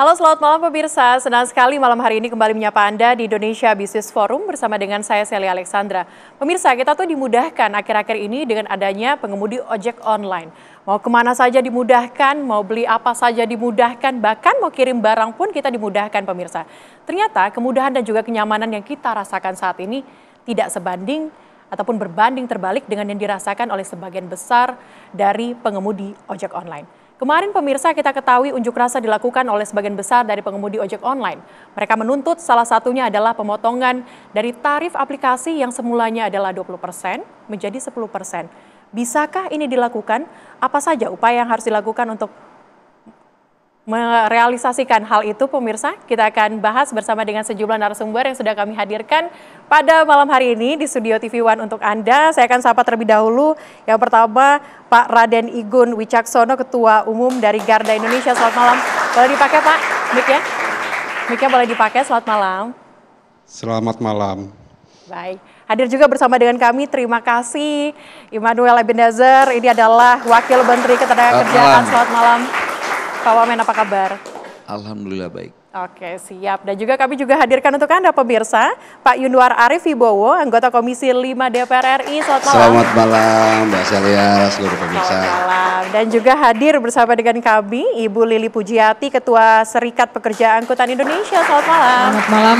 Halo, selamat malam pemirsa. Senang sekali malam hari ini kembali menyapa Anda di Indonesia Business Forum bersama dengan saya Sally Alexandra. Pemirsa, kita tuh dimudahkan akhir-akhir ini dengan adanya pengemudi ojek online. Mau kemana saja dimudahkan, mau beli apa saja dimudahkan, bahkan mau kirim barang pun kita dimudahkan pemirsa. Ternyata kemudahan dan juga kenyamanan yang kita rasakan saat ini tidak sebanding ataupun berbanding terbalik dengan yang dirasakan oleh sebagian besar dari pengemudi ojek online. Kemarin pemirsa kita ketahui unjuk rasa dilakukan oleh sebagian besar dari pengemudi ojek online. Mereka menuntut salah satunya adalah pemotongan dari tarif aplikasi yang semulanya adalah 20% menjadi 10%. Bisakah ini dilakukan? Apa saja upaya yang harus dilakukan untuk merealisasikan hal itu pemirsa? Kita akan bahas bersama dengan sejumlah narasumber yang sudah kami hadirkan pada malam hari ini di Studio TV One untuk Anda. Saya akan sapa terlebih dahulu. Yang pertama Pak Raden Igun Wicaksono, Ketua Umum dari Garda Indonesia. Selamat malam. Boleh dipakai Pak mic-nya? Mic-nya boleh dipakai. Selamat malam. Selamat malam. Baik. Hadir juga bersama dengan kami, terima kasih Immanuel Ebenezer. Ini adalah Wakil Menteri Ketenagakerjaan. Selamat malam. Pak Wamen, apa kabar? Alhamdulillah baik. Oke, siap. Dan juga kami juga hadirkan untuk Anda pemirsa, Pak Yunwar Arif Wibowo, anggota Komisi 5 DPR RI. Selamat malam. Selamat malam, Mbak Celia, seluruh pemirsa. Selamat malam. Dan juga hadir bersama dengan kami, Ibu Lili Pujiati, Ketua Serikat Pekerja Angkutan Indonesia. Selamat malam. Selamat malam.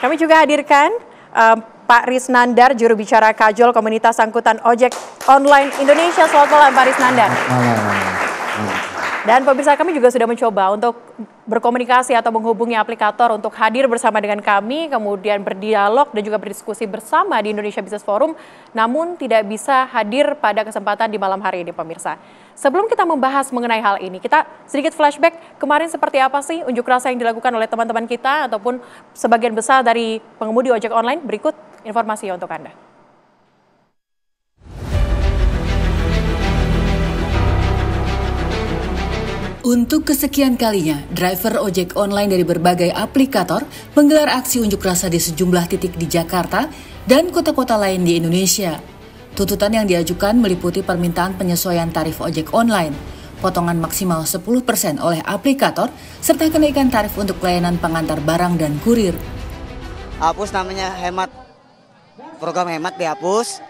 Kami juga hadirkan Pak Risnandar, juru bicara Kajol Komunitas Angkutan Ojek Online Indonesia. Selamat malam Pak Risnandar. Dan pemirsa, kami juga sudah mencoba untuk berkomunikasi atau menghubungi aplikator untuk hadir bersama dengan kami, kemudian berdialog dan juga berdiskusi bersama di Indonesia Business Forum, namun tidak bisa hadir pada kesempatan di malam hari ini pemirsa. Sebelum kita membahas mengenai hal ini, kita sedikit flashback kemarin seperti apa sih unjuk rasa yang dilakukan oleh teman-teman kita ataupun sebagian besar dari pengemudi ojek online. Berikut informasinya untuk Anda. Untuk kesekian kalinya, driver ojek online dari berbagai aplikator menggelar aksi unjuk rasa di sejumlah titik di Jakarta dan kota-kota lain di Indonesia. Tuntutan yang diajukan meliputi permintaan penyesuaian tarif ojek online, potongan maksimal 10% oleh aplikator, serta kenaikan tarif untuk layanan pengantar barang dan kurir. Hapus namanya hemat, program hemat dihapus,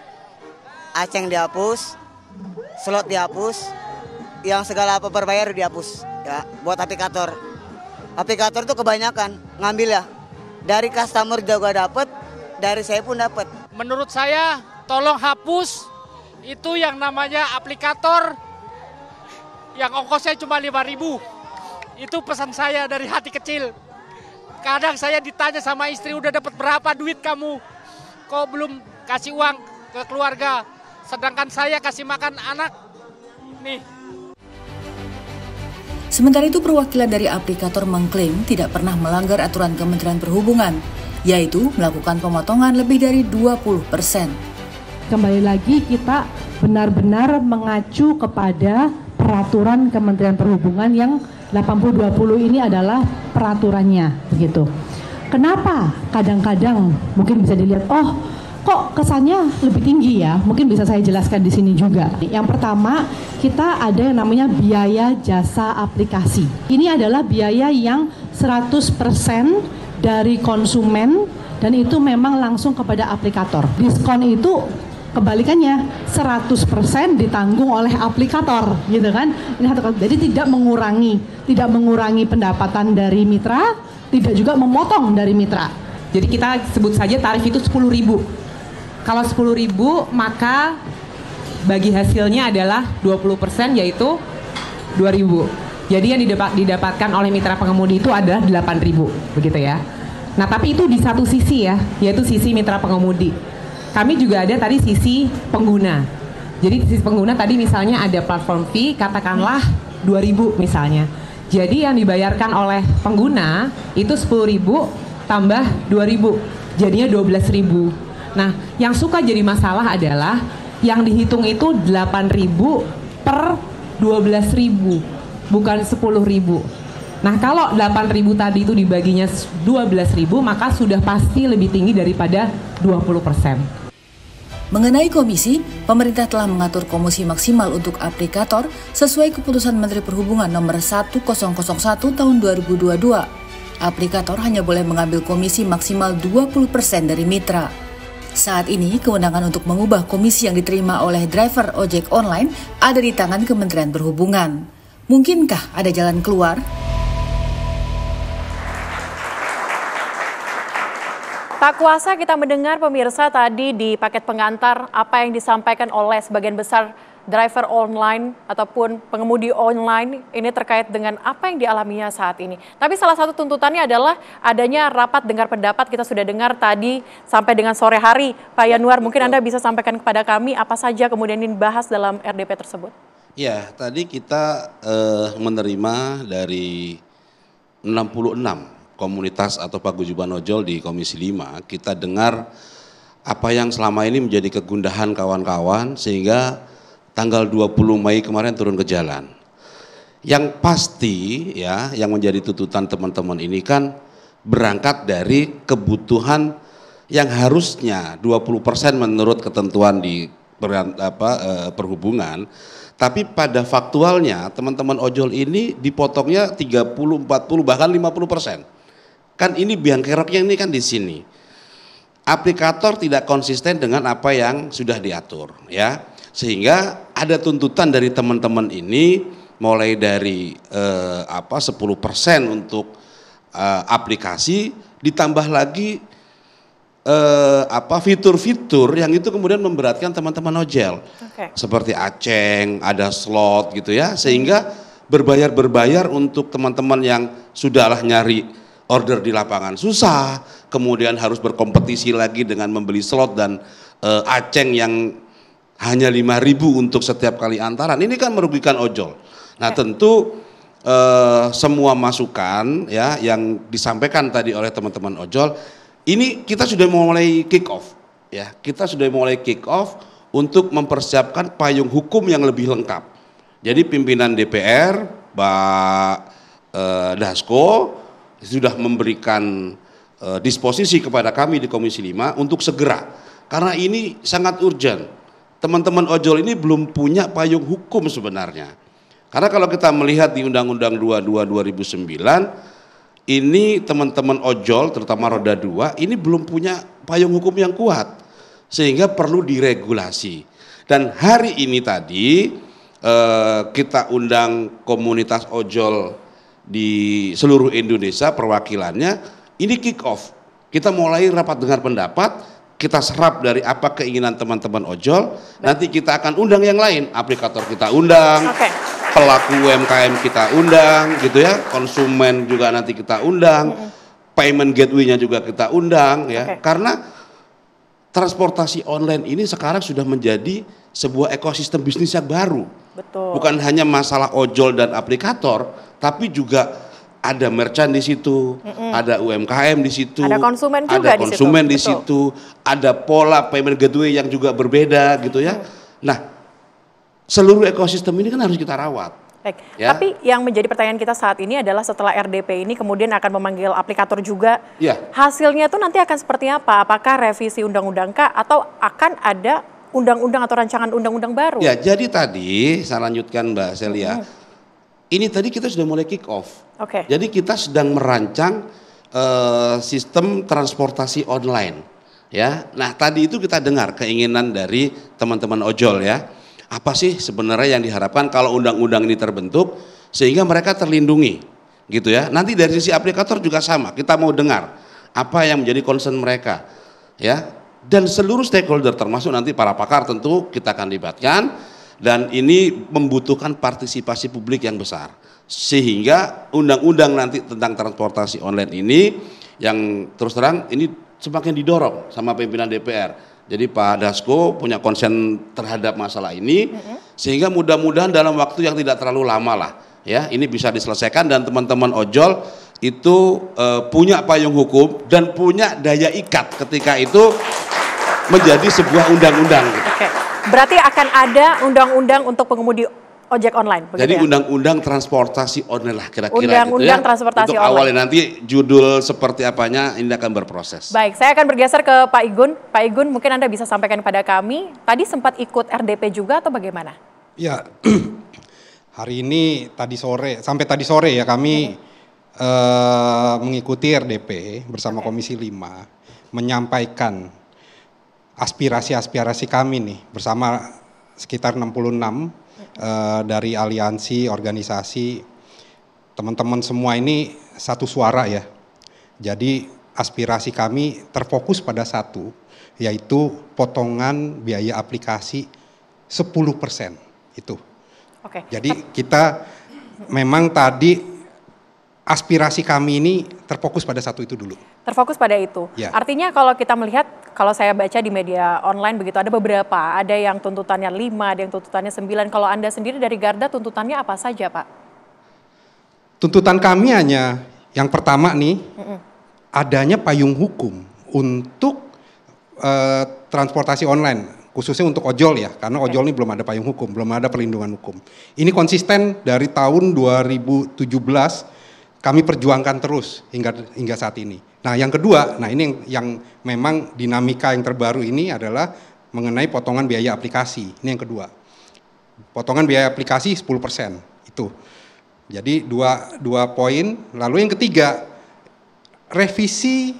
aceng dihapus, slot dihapus, yang segala apa berbayar dihapus ya buat aplikator. Aplikator tuh kebanyakan ngambil ya. Dari customer juga dapat, dari saya pun dapat. Menurut saya tolong hapus itu yang namanya aplikator yang ongkosnya cuma 5.000. Itu pesan saya dari hati kecil. Kadang saya ditanya sama istri, udah dapat berapa duit kamu? Kok belum kasih uang ke keluarga? Sedangkan saya kasih makan anak. Nih. Sementara itu perwakilan dari aplikator mengklaim tidak pernah melanggar aturan Kementerian Perhubungan, yaitu melakukan pemotongan lebih dari 20%. Kembali lagi kita benar-benar mengacu kepada peraturan Kementerian Perhubungan yang 80-20 ini adalah peraturannya begitu. Kenapa kadang-kadang mungkin bisa dilihat, oh kok kesannya lebih tinggi ya? Mungkin bisa saya jelaskan di sini juga. Yang pertama, kita ada yang namanya biaya jasa aplikasi. Ini adalah biaya yang 100% dari konsumen dan itu memang langsung kepada aplikator. Diskon itu kebalikannya 100% ditanggung oleh aplikator, gitu kan? Jadi tidak mengurangi pendapatan dari mitra, tidak juga memotong dari mitra. Jadi kita sebut saja tarif itu 10.000. Kalau 10.000 maka bagi hasilnya adalah 20% yaitu 2.000. Jadi yang didapatkan oleh mitra pengemudi itu adalah 8.000 begitu ya. Nah tapi itu di satu sisi ya, yaitu sisi mitra pengemudi. Kami juga ada tadi sisi pengguna. Jadi sisi pengguna tadi misalnya ada platform fee katakanlah 2.000 misalnya. Jadi yang dibayarkan oleh pengguna itu 10.000 tambah 2.000 jadinya 12.000. Nah, yang suka jadi masalah adalah yang dihitung itu 8.000 per 12.000, bukan 10.000. Nah, kalau 8.000 tadi itu dibaginya 12.000, maka sudah pasti lebih tinggi daripada 20%. Mengenai komisi, pemerintah telah mengatur komisi maksimal untuk aplikator sesuai keputusan Menteri Perhubungan nomor 1001 tahun 2022. Aplikator hanya boleh mengambil komisi maksimal 20% dari mitra. Saat ini, kewenangan untuk mengubah komisi yang diterima oleh driver ojek online ada di tangan Kementerian Perhubungan. Mungkinkah ada jalan keluar? Tak kuasa kita mendengar pemirsa tadi di paket pengantar apa yang disampaikan oleh sebagian besar driver online ataupun pengemudi online ini terkait dengan apa yang dialaminya saat ini. Tapi salah satu tuntutannya adalah adanya rapat dengar pendapat. Kita sudah dengar tadi sampai dengan sore hari. Pak Yanuar, mungkin Anda bisa sampaikan kepada kami apa saja kemudian ini dibahas dalam RDP tersebut. Ya, tadi kita menerima dari 66 komunitas atau paguyuban ojol di Komisi 5, kita dengar apa yang selama ini menjadi kegundahan kawan-kawan sehingga tanggal 20 Mei kemarin turun ke jalan. Yang pasti ya, yang menjadi tuntutan teman-teman ini kan berangkat dari kebutuhan yang harusnya 20% menurut ketentuan di perhubungan, tapi pada faktualnya teman-teman ojol ini dipotongnya 30, 40 bahkan 50%. Kan ini biang keroknya ini kan di sini. Aplikator tidak konsisten dengan apa yang sudah diatur ya. Sehingga ada tuntutan dari teman-teman ini mulai dari 10% untuk aplikasi, ditambah lagi fitur-fitur yang itu kemudian memberatkan teman-teman ojol. Seperti aceng, ada slot gitu ya. Sehingga berbayar untuk teman-teman yang sudahlah nyari order di lapangan susah, kemudian harus berkompetisi lagi dengan membeli slot dan aceng yang hanya 5.000 untuk setiap kali antaran. Ini kan merugikan ojol. Nah tentu semua masukan ya yang disampaikan tadi oleh teman-teman ojol, ini kita sudah mulai kick off ya. Kita sudah mulai kick off untuk mempersiapkan payung hukum yang lebih lengkap. Jadi pimpinan DPR, Pak Dasko sudah memberikan disposisi kepada kami di Komisi 5 untuk segera, karena ini sangat urgent. Teman-teman ojol ini belum punya payung hukum sebenarnya. Karena kalau kita melihat di Undang-Undang 22 2009, ini teman-teman ojol terutama roda 2 ini belum punya payung hukum yang kuat, sehingga perlu diregulasi. Dan hari ini tadi kita undang komunitas ojol di seluruh Indonesia perwakilannya, ini kick off. Kita mulai rapat dengar pendapat, kita serap dari apa keinginan teman-teman ojol, nanti kita akan undang yang lain, aplikator kita undang, pelaku UMKM kita undang gitu ya, konsumen juga nanti kita undang, payment gateway-nya juga kita undang ya. Karena transportasi online ini sekarang sudah menjadi sebuah ekosistem bisnis yang baru. Betul. Bukan hanya masalah ojol dan aplikator, tapi juga ada merchant di situ, ada UMKM di situ, ada konsumen juga ada konsumen di situ, ada pola payment gateway yang juga berbeda gitu ya. Nah, seluruh ekosistem ini kan harus kita rawat. Baik. Ya. Tapi yang menjadi pertanyaan kita saat ini adalah setelah RDP ini kemudian akan memanggil aplikator juga, hasilnya itu nanti akan seperti apa? Apakah revisi undang-undang kah atau akan ada undang-undang atau rancangan undang-undang baru? Ya, jadi tadi saya lanjutkan Mbak Celia. Ini tadi kita sudah mulai kick off. Jadi kita sedang merancang sistem transportasi online. Ya, nah tadi itu kita dengar keinginan dari teman-teman ojol ya. Apa sih sebenarnya yang diharapkan kalau undang-undang ini terbentuk sehingga mereka terlindungi, gitu ya. Nanti dari sisi aplikator juga sama. Kita mau dengar apa yang menjadi concern mereka, ya. Dan seluruh stakeholder termasuk nanti para pakar tentu kita akan libatkan. Dan ini membutuhkan partisipasi publik yang besar. Sehingga undang-undang nanti tentang transportasi online ini yang terus terang ini semakin didorong sama pimpinan DPR. Jadi Pak Dasko punya konsen terhadap masalah ini sehingga mudah-mudahan dalam waktu yang tidak terlalu lama lah ya ini bisa diselesaikan dan teman-teman ojol itu punya payung hukum dan punya daya ikat ketika itu menjadi sebuah undang-undang. Berarti akan ada undang-undang untuk pengemudi ojek online. Jadi ya? undang-undang transportasi online lah kira-kira Undang-undang gitu ya. transportasi Untuk online. awalnya nanti judul seperti apanya ini akan berproses. Baik, saya akan bergeser ke Pak Igun. Pak Igun, mungkin Anda bisa sampaikan kepada kami, tadi sempat ikut RDP juga atau bagaimana? Ya, hari ini sampai tadi sore ya kami mengikuti RDP bersama Komisi 5 menyampaikan aspirasi-aspirasi kami nih bersama sekitar 66 dari aliansi, organisasi, teman-teman semua ini satu suara ya. Jadi aspirasi kami terfokus pada satu, yaitu potongan biaya aplikasi 10% itu. Oke. Jadi kita memang tadi aspirasi kami ini terfokus pada satu itu dulu. Terfokus pada itu. Ya. Artinya kalau kita melihat, kalau saya baca di media online begitu, ada beberapa, ada yang tuntutannya 5, ada yang tuntutannya 9. Kalau Anda sendiri dari Garda tuntutannya apa saja, Pak? Tuntutan kami hanya yang pertama nih, adanya payung hukum untuk transportasi online, khususnya untuk ojol ya, karena ojol ini belum ada payung hukum, belum ada perlindungan hukum. Ini konsisten dari tahun 2017 kami perjuangkan terus hingga saat ini. Nah yang kedua, nah ini yang memang dinamika yang terbaru ini adalah mengenai potongan biaya aplikasi. Ini yang kedua. Potongan biaya aplikasi 10% itu. Jadi dua poin. Lalu yang ketiga, revisi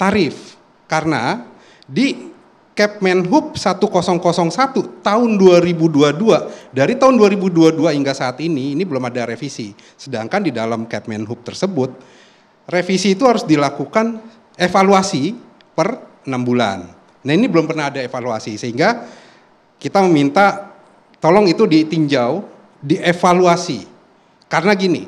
tarif. Karena di Kepmenhub 1001 tahun 2022, dari tahun 2022 hingga saat ini belum ada revisi. Sedangkan di dalam Kepmenhub tersebut, revisi itu harus dilakukan evaluasi per 6 bulan. Nah ini belum pernah ada evaluasi, sehingga kita meminta tolong itu ditinjau, dievaluasi. Karena gini,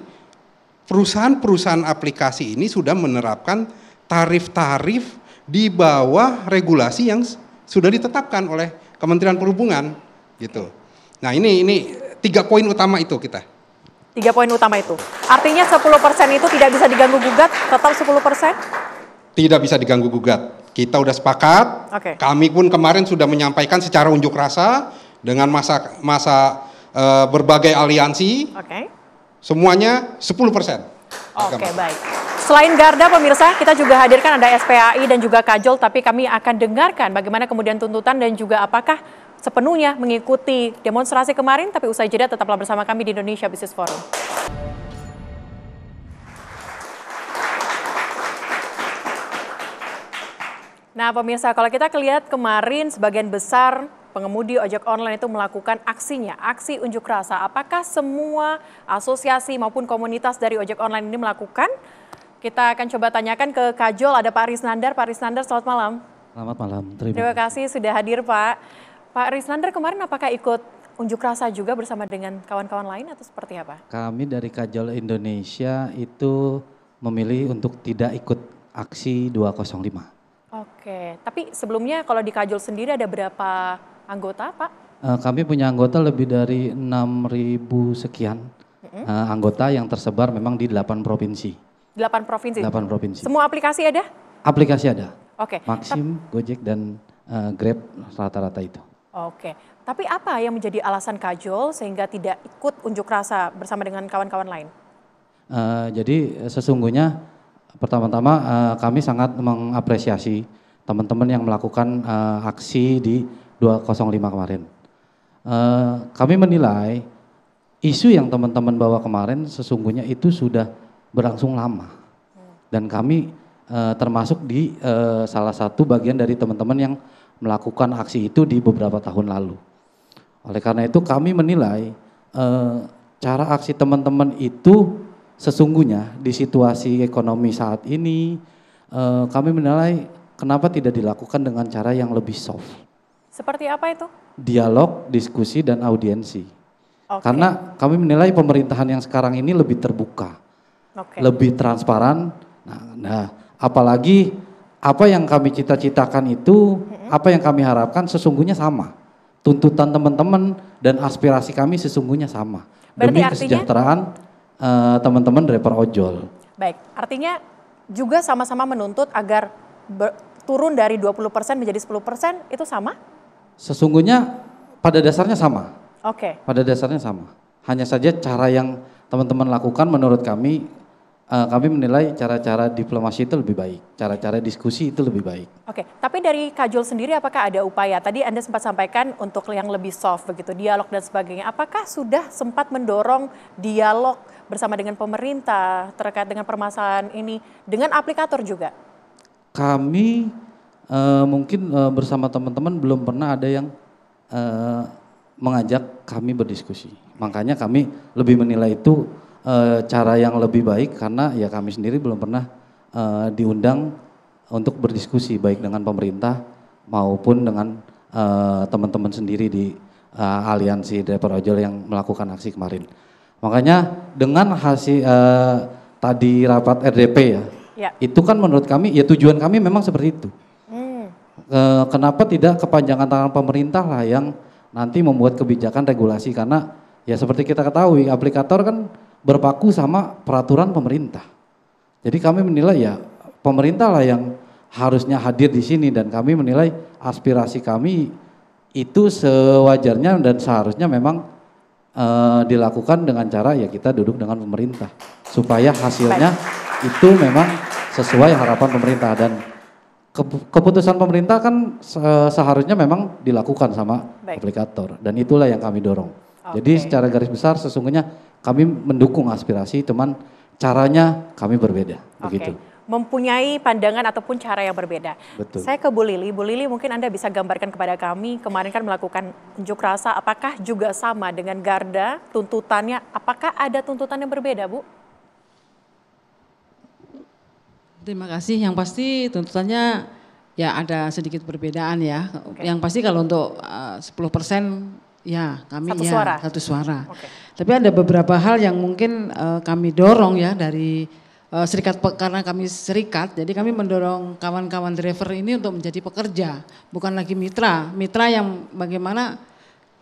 perusahaan-perusahaan aplikasi ini sudah menerapkan tarif-tarif di bawah regulasi yang sudah ditetapkan oleh Kementerian Perhubungan gitu. Nah ini 3 poin utama itu kita. 3 poin utama itu. Artinya 10% itu tidak bisa diganggu gugat, tetap 10%? Tidak bisa diganggu gugat. Kita udah sepakat. Oke. Kami pun kemarin sudah menyampaikan secara unjuk rasa dengan masa berbagai aliansi. Oke. Semuanya 10%. Oke, baik. Selain Garda, pemirsa, kita juga hadirkan ada SPAI dan juga Kajol, tapi kami akan dengarkan bagaimana kemudian tuntutan dan juga apakah sepenuhnya mengikuti demonstrasi kemarin, tapi usai jeda tetaplah bersama kami di Indonesia Business Forum. Nah, pemirsa, kalau kita lihat kemarin sebagian besar pengemudi ojek online itu melakukan aksinya, aksi unjuk rasa. Apakah semua asosiasi maupun komunitas dari ojek online ini melakukan? Kita akan coba tanyakan ke Kajol, ada Pak Risnandar. Pak Risnandar, selamat malam. Selamat malam, Terima kasih sudah hadir Pak. Pak Risnandar kemarin apakah ikut unjuk rasa juga bersama dengan kawan-kawan lain atau seperti apa? Kami dari Kajol Indonesia itu memilih untuk tidak ikut aksi 205. Oke, tapi sebelumnya kalau di Kajol sendiri ada berapa anggota Pak? Kami punya anggota lebih dari 6.000 sekian anggota yang tersebar memang di 8 provinsi. 8 provinsi? 8 provinsi. Semua aplikasi ada? Aplikasi ada. Oke. Maxim, Gojek, dan Grab rata-rata itu. Oke, tapi apa yang menjadi alasan Kajol sehingga tidak ikut unjuk rasa bersama dengan kawan-kawan lain? Jadi sesungguhnya pertama-tama kami sangat mengapresiasi teman-teman yang melakukan aksi di 205 kemarin. Kami menilai isu yang teman-teman bawa kemarin sesungguhnya itu sudah berlangsung lama. Dan kami termasuk di salah satu bagian dari teman-teman yang melakukan aksi itu di beberapa tahun lalu. Oleh karena itu kami menilai cara aksi teman-teman itu sesungguhnya di situasi ekonomi saat ini kami menilai kenapa tidak dilakukan dengan cara yang lebih soft. Seperti apa itu? Dialog, diskusi, dan audiensi. Oke. Karena kami menilai pemerintahan yang sekarang ini lebih terbuka, lebih transparan. Nah, apalagi apa yang kami cita-citakan itu, apa yang kami harapkan sesungguhnya sama. Tuntutan teman-teman dan aspirasi kami sesungguhnya sama. Berarti demi artinya, kesejahteraan teman-teman driver ojol. Baik, artinya juga sama-sama menuntut agar turun dari 20% menjadi 10% itu sama? Sesungguhnya pada dasarnya sama. Oke. Pada dasarnya sama. Hanya saja cara yang teman-teman lakukan menurut kami menilai cara-cara diplomasi itu lebih baik, cara-cara diskusi itu lebih baik. Oke, tapi dari Kak Jul sendiri apakah ada upaya? Tadi Anda sempat sampaikan untuk yang lebih soft begitu, dialog dan sebagainya. Apakah sudah sempat mendorong dialog bersama dengan pemerintah terkait dengan permasalahan ini dengan aplikator juga? Kami mungkin bersama teman-teman belum pernah ada yang mengajak kami berdiskusi. Makanya kami lebih menilai itu cara yang lebih baik karena ya kami sendiri belum pernah diundang untuk berdiskusi baik dengan pemerintah maupun dengan teman-teman sendiri di aliansi driver ojol yang melakukan aksi kemarin. Makanya dengan hasil tadi rapat RDP ya, itu kan menurut kami ya tujuan kami memang seperti itu. Kenapa tidak kepanjangan tangan pemerintah lah yang nanti membuat kebijakan regulasi, karena ya seperti kita ketahui aplikator kan berpaku sama peraturan pemerintah. Jadi kami menilai ya pemerintah lah yang harusnya hadir di sini, dan kami menilai aspirasi kami itu sewajarnya dan seharusnya memang dilakukan dengan cara ya kita duduk dengan pemerintah supaya hasilnya itu memang sesuai harapan pemerintah, dan keputusan pemerintah kan seharusnya memang dilakukan sama aplikator, dan itulah yang kami dorong. Jadi secara garis besar sesungguhnya kami mendukung aspirasi, teman caranya kami berbeda, begitu. Mempunyai pandangan ataupun cara yang berbeda. Betul. Saya ke Bu Lili. Bu Lili, mungkin Anda bisa gambarkan kepada kami, kemarin kan melakukan unjuk rasa, apakah juga sama dengan Garda tuntutannya? Apakah ada tuntutan yang berbeda, Bu? Terima kasih. Yang pasti tuntutannya ya ada sedikit perbedaan ya. Yang pasti kalau untuk 10% ya kami satu suara. Tapi ada beberapa hal yang mungkin kami dorong ya dari serikat, karena kami serikat, jadi kami mendorong kawan-kawan driver ini untuk menjadi pekerja, bukan lagi mitra. Mitra yang bagaimana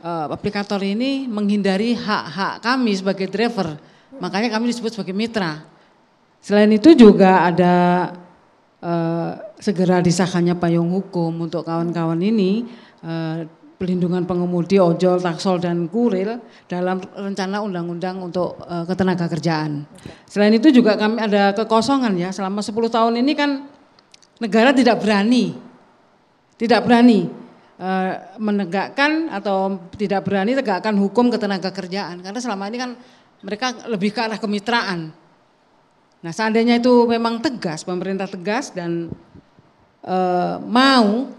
aplikator ini menghindari hak-hak kami sebagai driver, makanya kami disebut sebagai mitra. Selain itu juga ada segera disahkannya payung hukum untuk kawan-kawan ini, pelindungan pengemudi ojol, taksol dan kurir dalam rencana undang-undang untuk ketenagakerjaan. Selain itu juga kami ada kekosongan ya, selama 10 tahun ini kan negara tidak berani menegakkan atau tidak berani tegakkan hukum ketenagakerjaan, karena selama ini kan mereka lebih ke arah kemitraan. Nah seandainya itu memang tegas, pemerintah tegas dan mau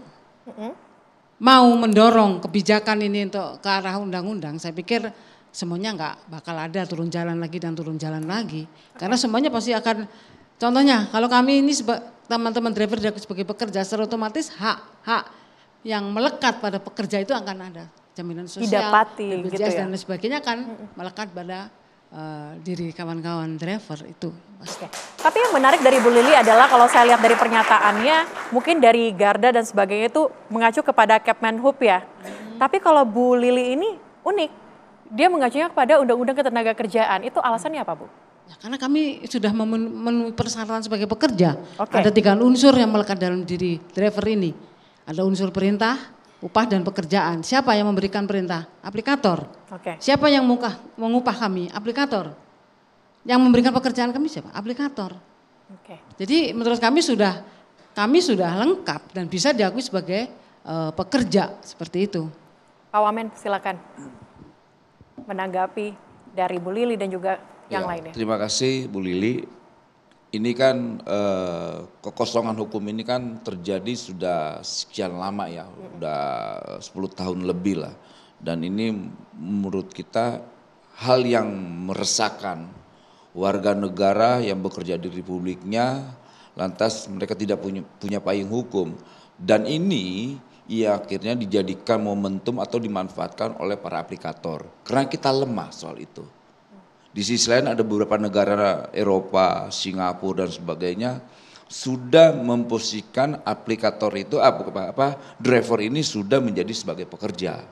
mendorong kebijakan ini untuk ke arah undang-undang, saya pikir semuanya nggak bakal ada turun jalan lagi dan turun jalan lagi. Karena semuanya pasti akan, contohnya kalau kami ini teman-teman driver sebagai pekerja, secara otomatis hak-hak yang melekat pada pekerja itu akan ada. Jaminan sosial, didapati, BPJS gitu ya? dan lain sebagainya akan melekat pada diri kawan-kawan driver itu. Tapi yang menarik dari Bu Lili adalah kalau saya lihat dari pernyataannya, mungkin dari Garda dan sebagainya itu mengacu kepada Kemenhub ya. Tapi kalau Bu Lili ini unik, dia mengacunya kepada Undang-Undang Ketenagakerjaan. Itu alasannya apa, Bu? Ya, karena kami sudah memenuhi persyaratan sebagai pekerja. Ada 3 unsur yang melekat dalam diri driver ini. Ada unsur perintah, upah dan pekerjaan. Siapa yang memberikan perintah? Aplikator. Siapa yang mengupah kami? Aplikator. Yang memberikan pekerjaan kami siapa? Aplikator. Jadi menurut kami sudah lengkap dan bisa diakui sebagai pekerja seperti itu. Pak Wamen silakan menanggapi dari Bu Lili dan juga yang lainnya. Terima kasih Bu Lili. Ini kan kekosongan hukum ini kan terjadi sudah sekian lama ya, udah 10 tahun lebih lah. Dan ini menurut kita hal yang meresahkan warga negara yang bekerja di republiknya, lantas mereka tidak punya payung hukum. Dan ini ya akhirnya dijadikan momentum atau dimanfaatkan oleh para aplikator. Karena kita lemah soal itu. Di sisi lain ada beberapa negara Eropa, Singapura dan sebagainya sudah memposisikan aplikator itu driver ini sudah menjadi sebagai pekerja.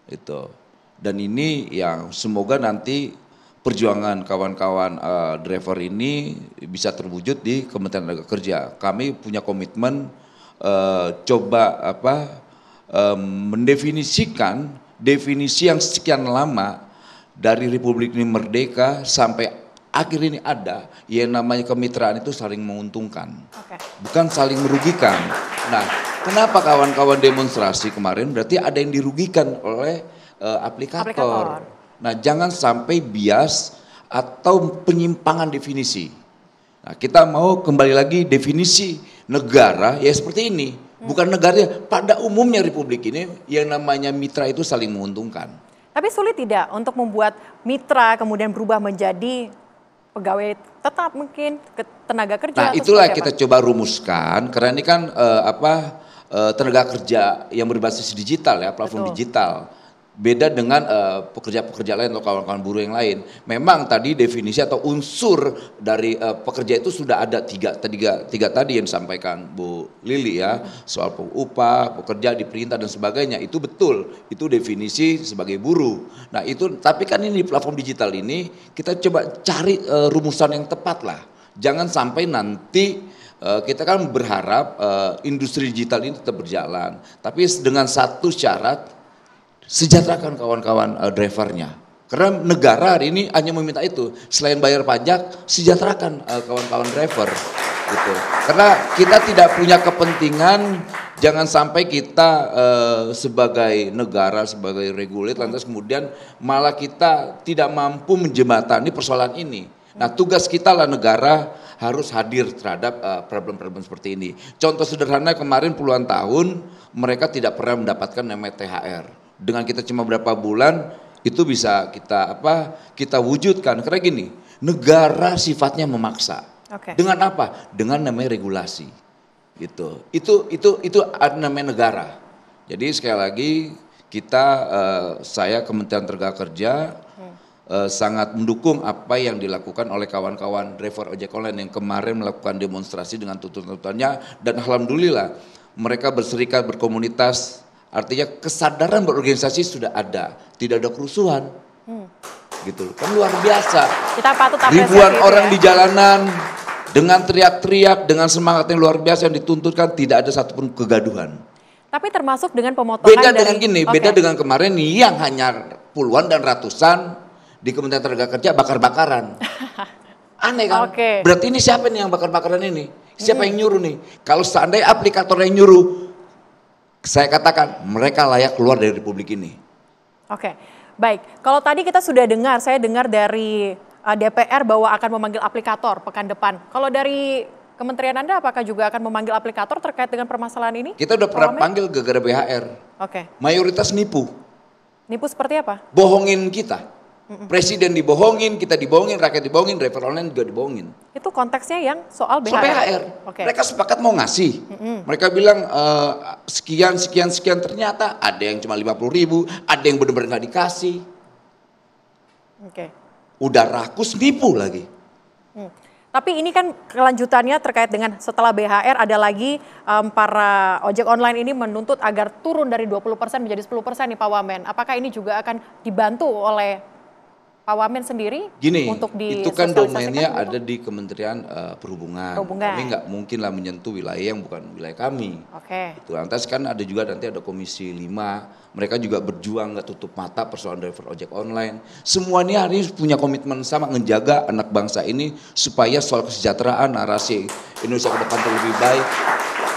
Itu. Dan ini yang semoga nanti perjuangan kawan-kawan driver ini bisa terwujud di Kementerian Tenaga Kerja. Kami punya komitmen mendefinisikan definisi yang sekian lama dari Republik ini merdeka sampai akhir ini ada, yang namanya kemitraan itu saling menguntungkan, bukan saling merugikan. Nah, kenapa kawan-kawan demonstrasi kemarin berarti ada yang dirugikan oleh aplikator. Nah, jangan sampai bias atau penyimpangan definisi. Nah, kita mau kembali lagi definisi negara ya seperti ini, bukan negaranya. Pada umumnya Republik ini yang namanya mitra itu saling menguntungkan. Tapi sulit tidak untuk membuat mitra kemudian berubah menjadi pegawai tetap mungkin tenaga kerja? Nah, itulah kita coba rumuskan karena ini kan tenaga kerja yang berbasis digital ya, platform digital. Beda dengan pekerja-pekerja lain atau kawan-kawan buruh yang lain. Memang tadi definisi atau unsur dari pekerja itu sudah ada tiga tadi yang disampaikan Bu Lili ya, soal upah, pekerja diperintah dan sebagainya. Itu betul, itu definisi sebagai buruh. Nah itu, tapi kan ini di platform digital ini kita coba cari rumusan yang tepat lah. Jangan sampai nanti kita kan berharap industri digital ini tetap berjalan, tapi dengan satu syarat, sejahterakan kawan-kawan drivernya. Karena negara hari ini hanya meminta itu. Selain bayar pajak, sejahterakan kawan-kawan driver. Gitu. Karena kita tidak punya kepentingan, jangan sampai kita sebagai negara, sebagai regulator, lantas kemudian malah kita tidak mampu menjembatani persoalan ini. Nah tugas kita lah negara harus hadir terhadap problem-problem seperti ini. Contoh sederhana kemarin puluhan tahun mereka tidak pernah mendapatkan namanya THR. Dengan kita cuma berapa bulan itu bisa kita wujudkan. Karena gini, negara sifatnya memaksa. Dengan apa? Dengan namanya regulasi. Gitu. Itu namanya negara. Jadi sekali lagi kita saya Kementerian Tenaga Kerja sangat mendukung apa yang dilakukan oleh kawan-kawan driver ojek online yang kemarin melakukan demonstrasi dengan tuntutannya, dan alhamdulillah mereka berserikat berkomunitas. Artinya kesadaran berorganisasi sudah ada, tidak ada kerusuhan, gitu. Kan luar biasa. Kita patut apresiasi. Ribuan orang di jalanan dengan teriak-teriak, dengan semangat yang luar biasa yang dituntutkan, tidak ada satupun kegaduhan. Tapi termasuk dengan pemotongan beda dengan gini, beda dengan kemarin yang hanya puluhan dan ratusan di Kementerian Tenaga Kerja bakar-bakaran. Aneh kan? Berarti ini siapa nih yang bakar-bakaran ini? Siapa yang nyuruh nih? Kalau seandainya aplikator yang nyuruh, saya katakan mereka layak keluar dari Republik ini. Oke, baik. Kalau tadi kita sudah dengar, saya dengar dari DPR bahwa akan memanggil aplikator pekan depan. Kalau dari Kementerian Anda apakah juga akan memanggil aplikator terkait dengan permasalahan ini? Kita udah pernah panggil gara-gara BHR. Mayoritas nipu. Nipu seperti apa? Bohongin kita. Presiden dibohongin, kita dibohongin, rakyat dibohongin, driver online juga dibohongin. Itu konteksnya yang soal BHR? Soal BHR. Mereka sepakat mau ngasih. Mereka bilang sekian, ternyata ada yang cuma 50.000, ada yang benar-benar nggak dikasih. Udah rakus, nipu lagi. Tapi ini kan kelanjutannya terkait dengan setelah BHR ada lagi para ojek online ini menuntut agar turun dari 20% menjadi 10% nih Pak Wamen. Apakah ini juga akan dibantu oleh Pak Wamen sendiri? Gini, untuk itu kan domainnya ada di Kementerian Perhubungan. Kami nggak mungkin lah menyentuh wilayah yang bukan wilayah kami. Itu lantas kan ada juga nanti ada Komisi 5, mereka juga berjuang nggak tutup mata persoalan driver ojek online. Semuanya hari ini punya komitmen sama menjaga anak bangsa ini supaya soal kesejahteraan, narasi Indonesia ke depan lebih baik.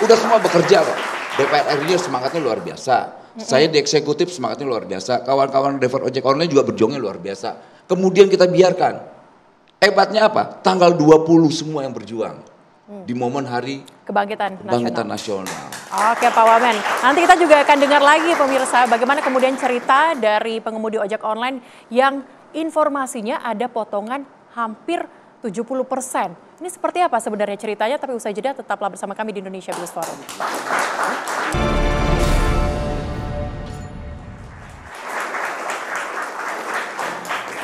Udah semua bekerja kok. DPR ini semangatnya luar biasa. Saya di eksekutif semangatnya luar biasa. Kawan-kawan driver ojek online juga berjuangnya luar biasa. Kemudian kita biarkan. Hebatnya apa? Tanggal 20 semua yang berjuang. Di momen hari Kebangkitan Nasional. Oke Pak Wamen, nanti kita juga akan dengar lagi pemirsa bagaimana kemudian cerita dari pengemudi ojek online yang informasinya ada potongan hampir 70%. Ini seperti apa sebenarnya ceritanya, tapi usai jeda tetaplah bersama kami di Indonesia Business Forum.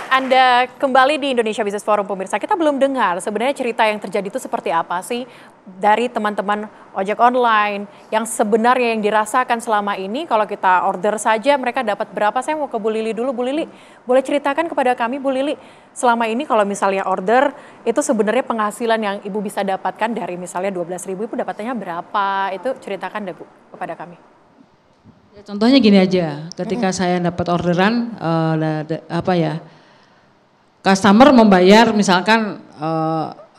Anda kembali di Indonesia Business Forum pemirsa. Kita belum dengar sebenarnya cerita yang terjadi itu seperti apa sih dari teman-teman ojek online yang sebenarnya yang dirasakan selama ini. Kalau kita order saja mereka dapat berapa? Saya mau ke Bu Lili dulu. Bu Lili, boleh ceritakan kepada kami Bu Lili, selama ini kalau misalnya order itu sebenarnya penghasilan yang Ibu bisa dapatkan dari misalnya 12.000, Ibu dapatnya berapa? Itu ceritakan deh Bu kepada kami. Ya, contohnya gini aja, ketika saya dapat orderan customer membayar misalkan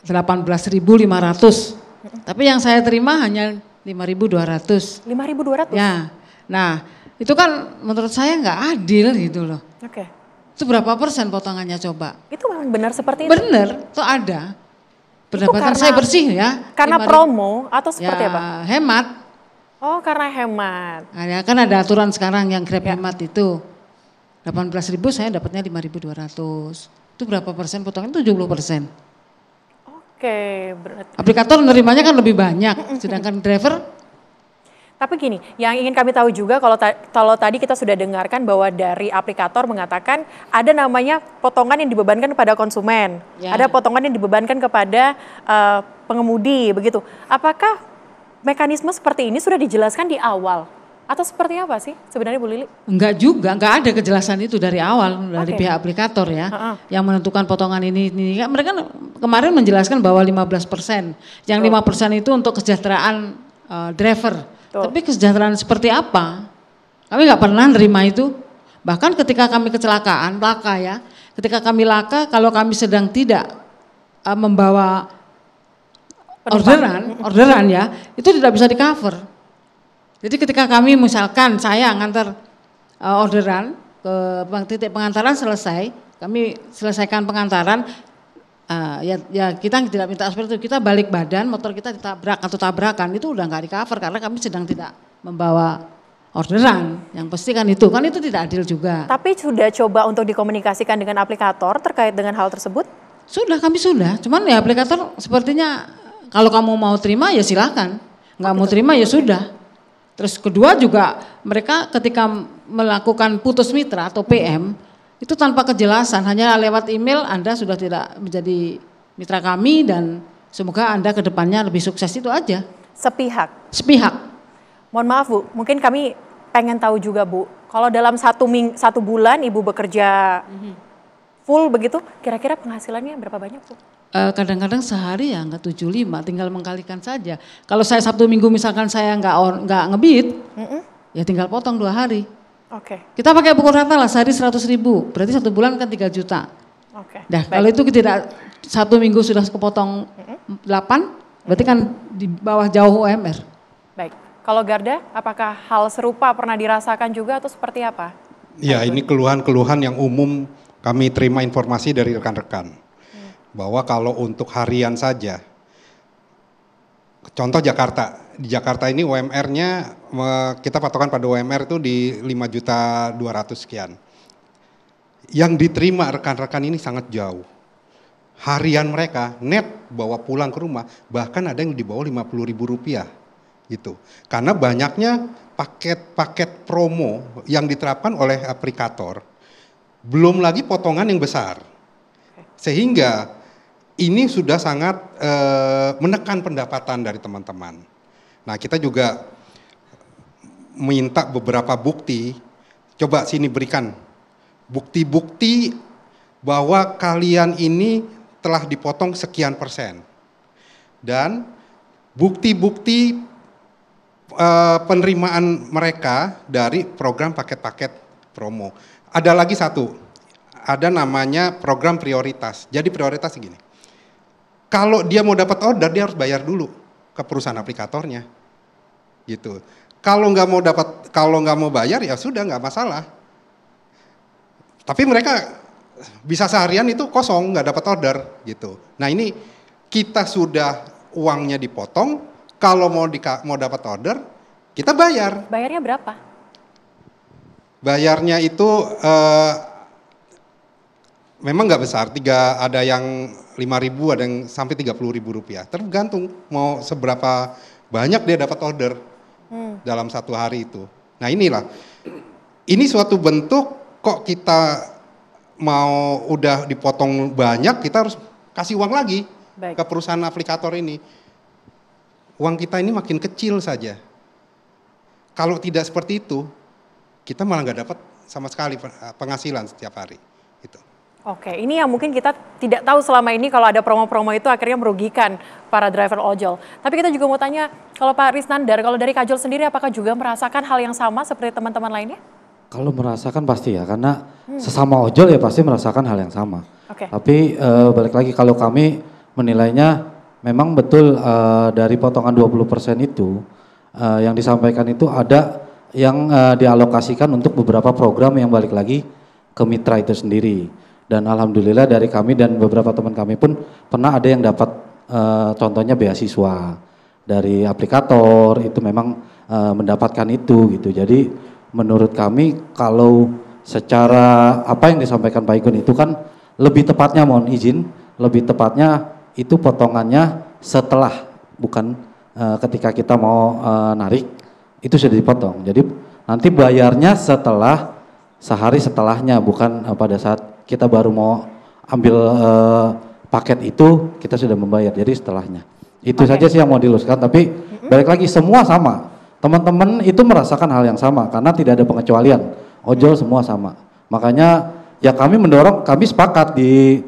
18.500, tapi yang saya terima hanya 5.200. 5.200? Ya, nah itu kan menurut saya nggak adil gitu loh. Oke. Itu berapa persen potongannya coba? Itu memang benar seperti itu? Benar, itu ada. Pendapatan saya bersih ya. Karena promo atau seperti apa? Hemat. Oh, karena hemat. Nah, ya, kan ada aturan sekarang yang Grab hemat itu. 18.000 saya dapatnya 5.200. Itu berapa persen potongan? 70%. Oke, berarti. Aplikator menerimanya kan lebih banyak, sedangkan driver. Tapi gini, yang ingin kami tahu juga kalau tadi kita sudah dengarkan bahwa dari aplikator mengatakan ada namanya potongan yang dibebankan kepada konsumen, ada potongan yang dibebankan kepada pengemudi, begitu. Apakah mekanisme seperti ini sudah dijelaskan di awal? Atau seperti apa sih sebenarnya Bu Lili? Enggak juga, enggak ada kejelasan itu dari awal dari pihak aplikator ya. Yang menentukan potongan ini. Mereka kemarin menjelaskan bahwa 15%. Yang 5% itu untuk kesejahteraan driver. Tapi kesejahteraan seperti apa? Kami nggak pernah nerima itu. Bahkan ketika kami kecelakaan, laka ya. Ketika kami laka, kalau kami sedang tidak membawa orderan ya, itu tidak bisa di-cover. Jadi ketika kami misalkan saya ngantar orderan ke titik pengantaran selesai, kami selesaikan pengantaran, ya kita tidak minta seperti itu, kita balik badan, motor kita ditabrak atau tabrakan, itu udah nggak di-cover karena kami sedang tidak membawa orderan. Yang pasti kan itu tidak adil juga. Tapi sudah coba untuk dikomunikasikan dengan aplikator terkait dengan hal tersebut? Kami sudah, cuman ya aplikator sepertinya kalau kamu mau terima ya silakan, nggak mau terima ya sudah. Terus kedua juga mereka ketika melakukan putus mitra atau PM itu tanpa kejelasan, hanya lewat email Anda sudah tidak menjadi mitra kami dan semoga Anda ke depannya lebih sukses, itu aja. Sepihak? Sepihak. Mohon maaf Bu, mungkin kami pengen tahu juga Bu, kalau dalam satu bulan Ibu bekerja full begitu, kira-kira penghasilannya berapa banyak Bu? Kadang-kadang sehari ya nggak 75, tinggal mengkalikan saja. Kalau saya Sabtu Minggu misalkan saya nggak ngebit, ya tinggal potong 2 hari. Oke. Kita pakai pukul rata lah sehari 100.000, berarti 1 bulan kan 3 juta. Oke. Nah kalau itu tidak Sabtu Minggu sudah kepotong 8, berarti kan di bawah jauh UMR. Baik. Kalau Garda, apakah hal serupa pernah dirasakan juga atau seperti apa? Ya, ini keluhan-keluhan yang umum kami terima informasi dari rekan-rekan. Bahwa kalau untuk harian saja, contoh Jakarta, di Jakarta ini UMR-nya kita patokan pada UMR itu di 5.200.000 sekian. Yang diterima rekan-rekan ini sangat jauh. Harian mereka net bawa pulang ke rumah bahkan ada yang di bawah Rp50.000 gitu. Karena banyaknya paket-paket promo yang diterapkan oleh aplikator, belum lagi potongan yang besar. Sehingga ini sudah sangat menekan pendapatan dari teman-teman. Nah kita juga minta beberapa bukti, coba sini berikan bukti-bukti bahwa kalian ini telah dipotong sekian persen. Dan bukti-bukti penerimaan mereka dari program paket-paket promo. Ada lagi satu, ada namanya program prioritas. Jadi prioritas segini. Kalau dia mau dapat order, dia harus bayar dulu ke perusahaan aplikatornya, gitu. Kalau nggak mau bayar ya sudah nggak masalah. Tapi mereka bisa seharian itu kosong, nggak dapat order, gitu. Nah ini kita sudah uangnya dipotong, kalau mau dapat order kita bayar. Bayarnya berapa? Bayarnya itu memang nggak besar, ada yang 5.000, ada yang sampai Rp30.000. Tergantung mau seberapa banyak dia dapat order dalam 1 hari itu. Nah ini suatu bentuk kok kita mau udah dipotong banyak, kita harus kasih uang lagi ke perusahaan aplikator ini. Uang kita ini makin kecil saja. Kalau tidak seperti itu, kita malah nggak dapat sama sekali penghasilan setiap hari. Gitu. Oke, ini yang mungkin kita tidak tahu selama ini kalau ada promo-promo itu akhirnya merugikan para driver ojol. Tapi kita juga mau tanya, kalau Pak Risnandar, kalau dari Kajol sendiri apakah juga merasakan hal yang sama seperti teman-teman lainnya? Kalau merasakan pasti ya, karena sesama ojol ya pasti merasakan hal yang sama. Tapi balik lagi kalau kami menilainya memang betul dari potongan 20% itu yang disampaikan itu ada yang dialokasikan untuk beberapa program yang balik lagi ke mitra itu sendiri. Dan alhamdulillah dari kami dan beberapa teman kami pun pernah ada yang dapat contohnya beasiswa dari aplikator itu memang mendapatkan itu gitu. Jadi menurut kami kalau secara apa yang disampaikan Pak Igun itu kan lebih tepatnya, mohon izin, lebih tepatnya itu potongannya setelah, bukan ketika kita mau narik itu sudah dipotong. Jadi nanti bayarnya setelah, sehari setelahnya, bukan pada saat kita baru mau ambil paket itu kita sudah membayar, jadi setelahnya. Itu saja sih yang mau diluruskan, tapi balik lagi semua sama. Teman-teman itu merasakan hal yang sama karena tidak ada pengecualian. Ojol semua sama. Makanya ya kami mendorong, kami sepakat di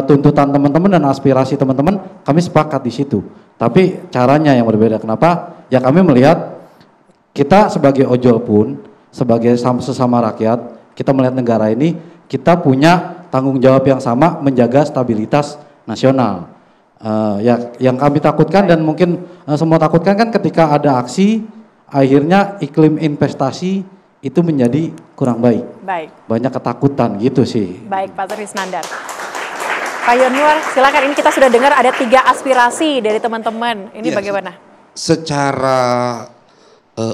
tuntutan teman-teman dan aspirasi teman-teman, kami sepakat di situ. Tapi caranya yang berbeda. Kenapa? Ya kami melihat kita sebagai ojol pun, sebagai sesama rakyat, kita melihat negara ini, kita punya tanggung jawab yang sama menjaga stabilitas nasional. Yang kami takutkan dan mungkin semua takutkan kan ketika ada aksi, akhirnya iklim investasi itu menjadi kurang baik. Banyak ketakutan gitu sih. Baik, Pak Trisnandar. Pak Yanuar, silakan, ini kita sudah dengar ada 3 aspirasi dari teman-teman. Ini bagaimana? Secara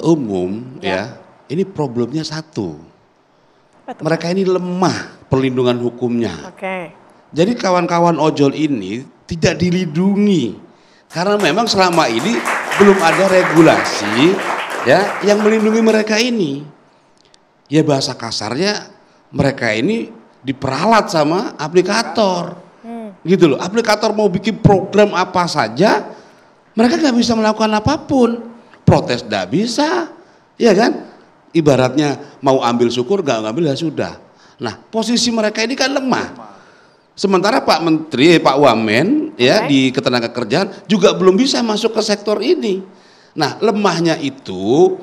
umum ya, ini problemnya satu. Mereka ini lemah perlindungan hukumnya. Jadi kawan-kawan ojol ini tidak dilindungi karena memang selama ini belum ada regulasi ya yang melindungi mereka ini. Ya bahasa kasarnya mereka ini diperalat sama aplikator. Gitu loh, aplikator mau bikin program apa saja mereka nggak bisa melakukan apapun. Protes nggak bisa, ya kan? Ibaratnya mau ambil syukur nggak ngambil ya sudah. Nah posisi mereka ini kan lemah. Sementara Pak Menteri, Pak Wamen ya di Ketenagakerjaan juga belum bisa masuk ke sektor ini. Nah lemahnya itu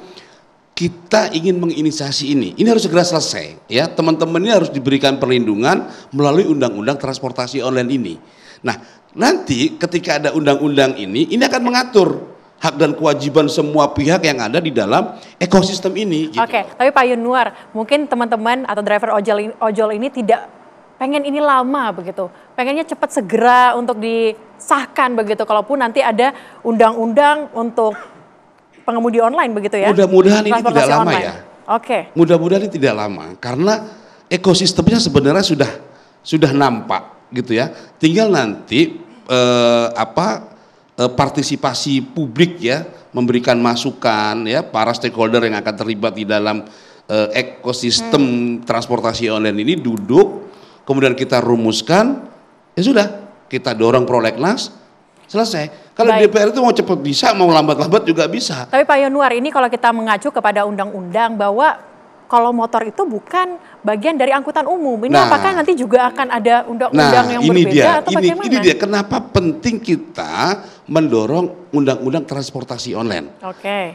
kita ingin menginisiasi ini. Ini harus segera selesai ya. Teman-teman ini harus diberikan perlindungan melalui undang-undang transportasi online ini. Nah nanti ketika ada undang-undang ini akan mengatur hak dan kewajiban semua pihak yang ada di dalam ekosistem ini. Gitu. Tapi Pak Yanuar, mungkin teman-teman atau driver ojol ini tidak pengen ini lama begitu, pengennya cepat segera untuk disahkan begitu, kalaupun nanti ada undang-undang untuk pengemudi online begitu ya. Mudah-mudahan ini tidak lama online. Ya. Mudah-mudahan ini tidak lama karena ekosistemnya sebenarnya sudah nampak gitu ya. Tinggal nanti partisipasi publik ya, memberikan masukan ya, para stakeholder yang akan terlibat di dalam ekosistem transportasi online ini duduk, kemudian kita rumuskan, ya sudah, kita dorong prolegnas, selesai. Kalau DPR itu mau cepat bisa, mau lambat-lambat juga bisa. Tapi Pak Yanuar, ini kalau kita mengacu kepada undang-undang bahwa kalau motor itu bukan bagian dari angkutan umum, ini apakah nanti juga akan ada undang-undang yang berbeda atau bagaimana? Ini dia, kenapa penting kita mendorong undang-undang transportasi online.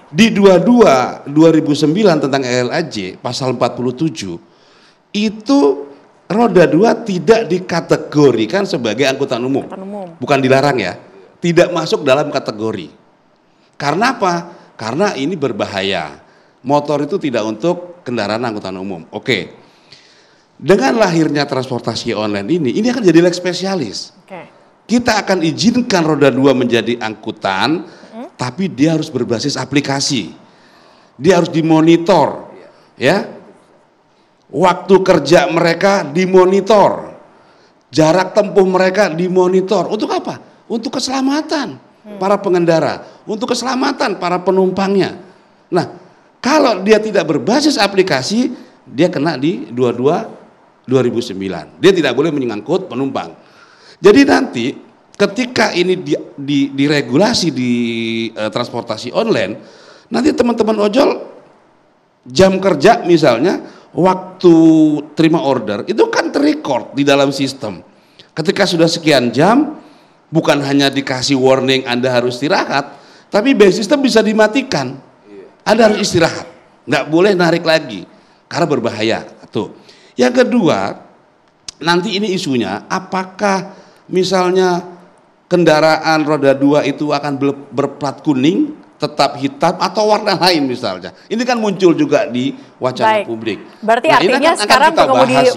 Di 2009 tentang LHJ, pasal 47, itu roda 2 tidak dikategorikan sebagai angkutan umum. Bukan dilarang ya, tidak masuk dalam kategori. Karena apa? Karena ini berbahaya. Motor itu tidak untuk kendaraan angkutan umum. Dengan lahirnya transportasi online ini akan jadi leg spesialis. Kita akan izinkan roda 2 menjadi angkutan, tapi dia harus berbasis aplikasi. Dia harus dimonitor, ya. Waktu kerja mereka dimonitor, jarak tempuh mereka dimonitor. Untuk apa? Untuk keselamatan para pengendara, untuk keselamatan para penumpangnya. Nah, kalau dia tidak berbasis aplikasi, dia kena di 22/2009. Dia tidak boleh menyangkut penumpang. Jadi nanti ketika ini diregulasi di transportasi online, nanti teman-teman ojol jam kerja misalnya, waktu terima order itu kan terrecord di dalam sistem. Ketika sudah sekian jam, bukan hanya dikasih warning Anda harus istirahat, tapi by system bisa dimatikan. Anda harus istirahat, nggak boleh narik lagi karena berbahaya. Tuh. Yang kedua, nanti ini isunya apakah misalnya kendaraan roda 2 itu akan berplat kuning, tetap hitam atau warna lain misalnya. Ini kan muncul juga di wacana publik. Berarti artinya sekarang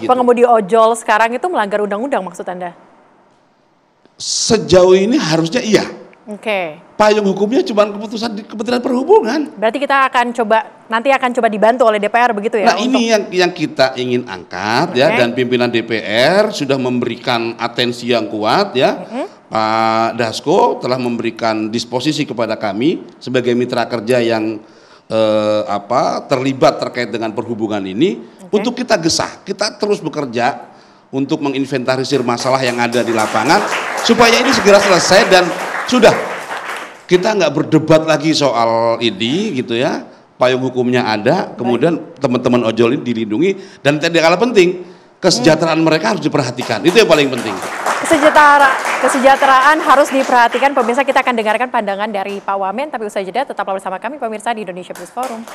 pengemudi ojol sekarang itu melanggar undang-undang maksud Anda? Sejauh ini harusnya iya. Oke. Payung hukumnya cuma keputusan di Kementerian Perhubungan. Berarti kita akan nanti akan coba dibantu oleh DPR begitu ya? Nah ini yang kita ingin angkat ya, dan pimpinan DPR sudah memberikan atensi yang kuat ya. Pak Dasko telah memberikan disposisi kepada kami sebagai mitra kerja yang terlibat terkait dengan perhubungan ini untuk kita gesah, kita terus bekerja untuk menginventarisir masalah yang ada di lapangan supaya ini segera selesai dan sudah kita nggak berdebat lagi soal ini gitu ya, payung hukumnya ada, kemudian teman-teman ojol ini dilindungi dan tidak kalah penting kesejahteraan mereka harus diperhatikan, itu yang paling penting. Kesejahteraan harus diperhatikan. Pemirsa, kita akan dengarkan pandangan dari Pak Wamen, tapi usai jeda tetaplah bersama kami pemirsa di Indonesia Business Forum.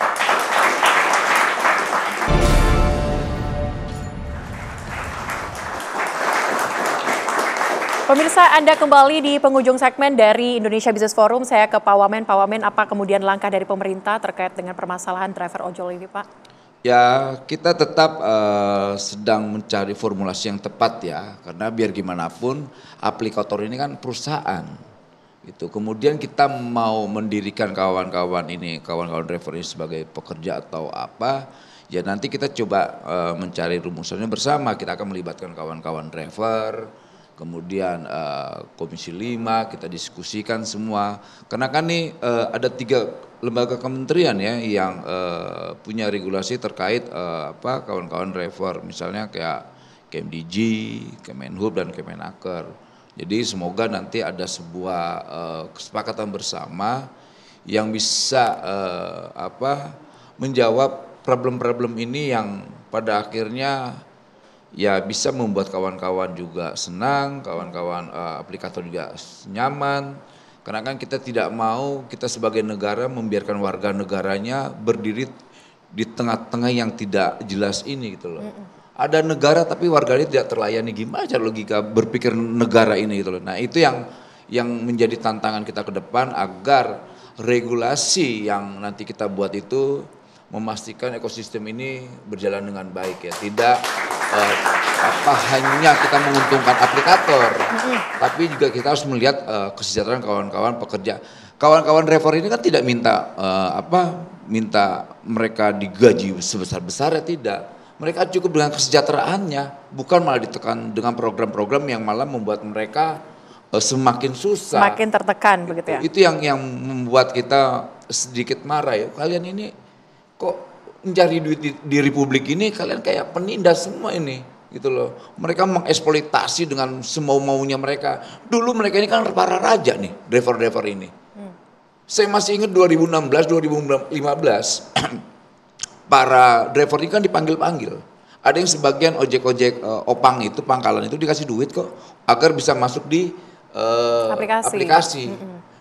Pemirsa, Anda kembali di penghujung segmen dari Indonesia Business Forum. Saya ke Pak Wamen. Pak Wamen, apa kemudian langkah dari pemerintah terkait dengan permasalahan driver ojol ini, Pak? Ya, kita tetap sedang mencari formulasi yang tepat ya, karena biar gimana pun aplikator ini kan perusahaan. Gitu. Kemudian kita mau mendirikan kawan-kawan driver ini sebagai pekerja atau apa, ya nanti kita coba mencari rumusannya bersama. Kita akan melibatkan kawan-kawan driver, kemudian Komisi 5 kita diskusikan semua. Karena kan nih ada 3 lembaga kementerian ya yang punya regulasi terkait kawan-kawan driver, misalnya kayak KMDG, Kemenhub dan Kemenaker. Jadi semoga nanti ada sebuah kesepakatan bersama yang bisa menjawab problem-problem ini yang pada akhirnya ya bisa membuat kawan-kawan juga senang, kawan-kawan aplikator juga nyaman. Karena kan kita tidak mau kita sebagai negara membiarkan warga negaranya berdiri di tengah-tengah yang tidak jelas ini gitu loh. Ada negara tapi warganya tidak terlayani, gimana cara logika berpikir negara ini gitu loh. Nah itu yang menjadi tantangan kita ke depan agar regulasi yang nanti kita buat itu memastikan ekosistem ini berjalan dengan baik ya. Tidak hanya kita menguntungkan aplikator, tapi juga kita harus melihat kesejahteraan kawan-kawan pekerja. Kawan-kawan driver ini kan tidak minta mereka digaji sebesar-besar ya, tidak. Mereka cukup dengan kesejahteraannya, bukan malah ditekan dengan program-program yang malah membuat mereka semakin susah. Semakin tertekan begitu ya. Itu yang membuat kita sedikit marah ya. Kalian ini kok mencari duit di Republik ini, kalian kayak penindas semua ini gitu loh. Mereka mengeksploitasi dengan semau-maunya mereka. Dulu mereka ini kan para raja nih, driver-driver ini. Saya masih ingat 2016, 2015 para driver ini kan dipanggil-panggil. Ada yang sebagian ojek-ojek opang itu, pangkalan itu dikasih duit kok agar bisa masuk di aplikasi.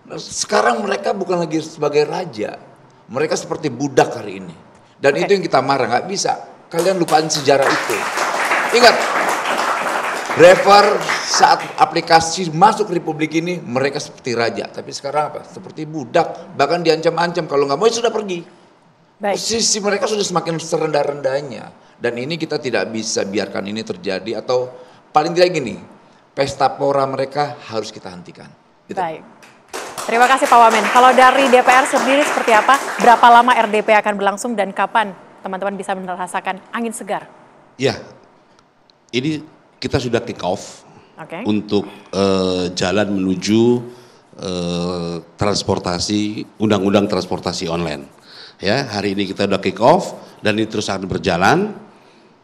Nah, sekarang mereka bukan lagi sebagai raja. Mereka seperti budak hari ini. Dan itu yang kita marah, nggak bisa. Kalian lupain sejarah itu. Ingat, driver saat aplikasi masuk Republik ini, mereka seperti raja. Tapi sekarang apa? Seperti budak. Bahkan diancam-ancam, kalau nggak mau ya sudah pergi. Posisi mereka sudah semakin serendah-rendahnya. Dan ini kita tidak bisa biarkan ini terjadi. Atau paling tidak gini, pesta pora mereka harus kita hentikan. Gitu. Baik. Terima kasih Pak Wamen. Kalau dari DPR sendiri seperti apa? Berapa lama RDP akan berlangsung dan kapan teman-teman bisa merasakan angin segar? Ya, ini kita sudah kick off untuk jalan menuju transportasi, undang-undang transportasi online. Ya, hari ini kita sudah kick off dan ini terus akan berjalan.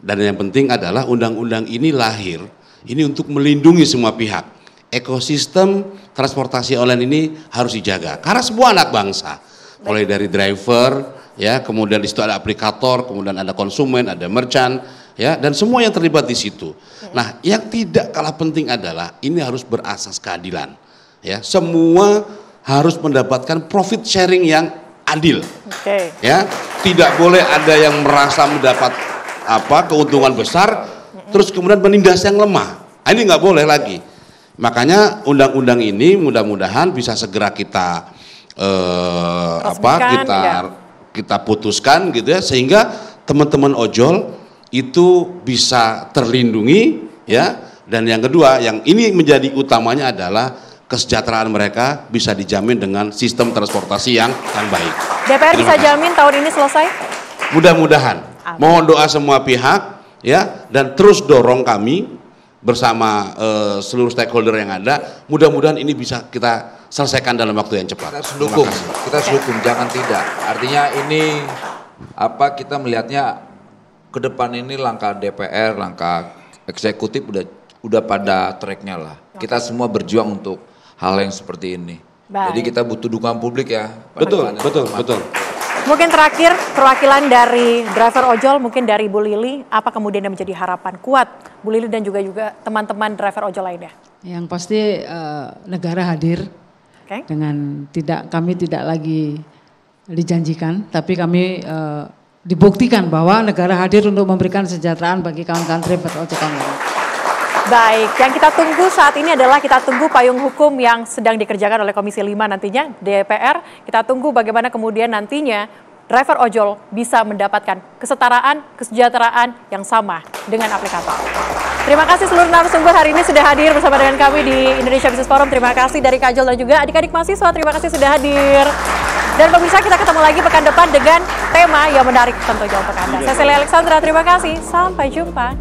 Dan yang penting adalah undang-undang ini lahir, ini untuk melindungi semua pihak. Ekosistem transportasi online ini harus dijaga karena semua anak bangsa, mulai dari driver ya, kemudian di situ ada aplikator, kemudian ada konsumen, ada merchant ya, dan semua yang terlibat di situ. Nah, yang tidak kalah penting adalah ini harus berasas keadilan ya, semua harus mendapatkan profit sharing yang adil. Ya, tidak boleh ada yang merasa mendapat keuntungan besar terus kemudian menindas yang lemah. Ini nggak boleh lagi. Makanya undang-undang ini mudah-mudahan bisa segera kita kita putuskan gitu ya, sehingga teman-teman ojol itu bisa terlindungi ya. Dan yang kedua, yang ini menjadi utamanya adalah kesejahteraan mereka bisa dijamin dengan sistem transportasi yang baik. DPR bisa jamin tahun ini selesai? Mudah-mudahan. Mohon doa semua pihak ya, dan terus dorong kami bersama seluruh stakeholder yang ada. Mudah-mudahan ini bisa kita selesaikan dalam waktu yang cepat. Kita dukung, jangan tidak. Artinya ini kita melihatnya ke depan ini langkah DPR, langkah eksekutif udah pada tracknya lah. Kita semua berjuang untuk hal yang seperti ini. Baik. Jadi kita butuh dukungan publik ya. Betul. Mungkin terakhir perwakilan dari driver ojol, mungkin dari Bu Lili, apa kemudian yang menjadi harapan kuat Bu Lili dan juga teman-teman driver ojol lainnya? Yang pasti negara hadir dengan kami tidak lagi dijanjikan, tapi kami dibuktikan bahwa negara hadir untuk memberikan kesejahteraan bagi kawan-kawan driver ojol online. Baik, yang kita tunggu saat ini adalah kita tunggu payung hukum yang sedang dikerjakan oleh Komisi 5 nantinya DPR. Kita tunggu bagaimana kemudian nantinya driver ojol bisa mendapatkan kesetaraan, kesejahteraan yang sama dengan aplikator. Terima kasih seluruh narasumber hari ini sudah hadir bersama dengan kami di Indonesia Business Forum. Terima kasih dari Kajol dan juga adik-adik mahasiswa, terima kasih sudah hadir. Dan pemirsa, kita ketemu lagi pekan depan dengan tema yang menarik tentunya untuk Anda. Saya Celia Alexandra, terima kasih, sampai jumpa.